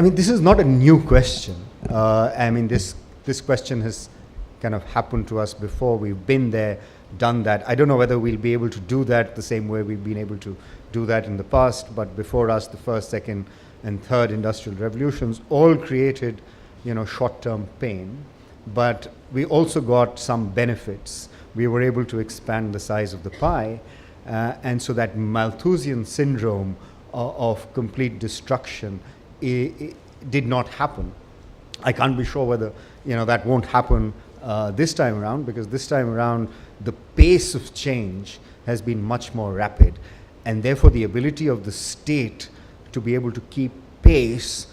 I mean, this is not a new question. This question has kind of happened to us before. We've been there, done that. I don't know whether we'll be able to do that the same way we've been able to do that in the past, but before us, the first, second, and third industrial revolutions all created, short-term pain, but we also got some benefits. We were able to expand the size of the pie, and so that Malthusian syndrome of complete destruction did not happen. I can't be sure whether that won't happen this time around, because this time around the pace of change has been much more rapid, and therefore the ability of the state to be able to keep pace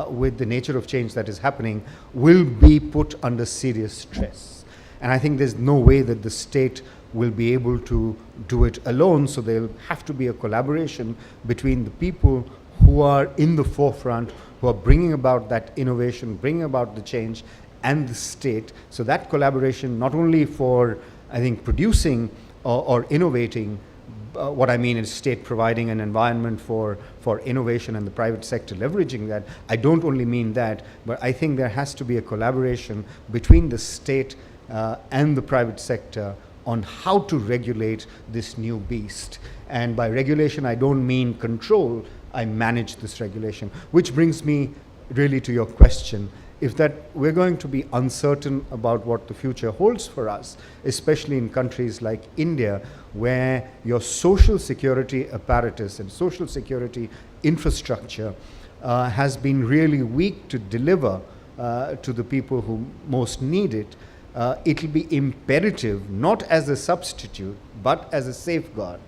with the nature of change that is happening will be put under serious stress. And I think there's no way that the state will be able to do it alone, so there'll have to be a collaboration between the people who are in the forefront, who are bringing about that innovation, bringing about the change, and the state. So that collaboration, not only for, I think, producing or innovating, what I mean is state providing an environment for innovation and the private sector leveraging that. I don't only mean that, but I think there has to be a collaboration between the state and the private sector on how to regulate this new beast. And by regulation, I don't mean control, I manage this regulation. Which brings me really to your question, if that we're going to be uncertain about what the future holds for us, especially in countries like India, where your social security apparatus and social security infrastructure has been really weak to deliver to the people who most need it, it'll be imperative, not as a substitute, but as a safeguard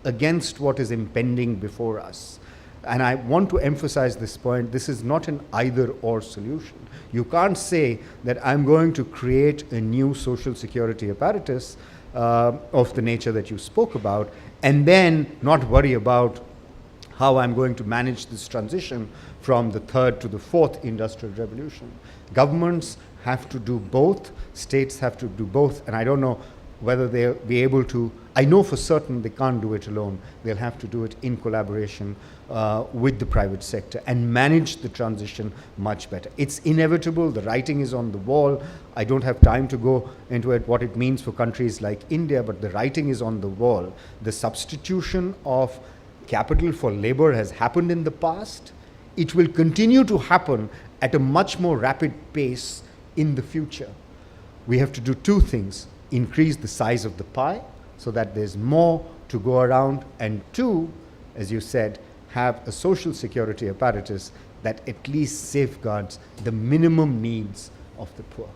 against what is impending before us. And I want to emphasize this point, this is not an either-or solution. You can't say that I'm going to create a new social security apparatus of the nature that you spoke about, and then not worry about how I'm going to manage this transition from the third to the fourth industrial revolution. Governments have to do both, states have to do both, and I don't know whether they'll be able to. I know for certain they can't do it alone. They'll have to do it in collaboration with the private sector and manage the transition much better. It's inevitable, the writing is on the wall. I don't have time to go into it, what it means for countries like India, but the writing is on the wall. The substitution of capital for labor has happened in the past. It will continue to happen at a much more rapid pace in the future. We have to do two things: increase the size of the pie so that there's more to go around, and two, as you said, have a social security apparatus that at least safeguards the minimum needs of the poor.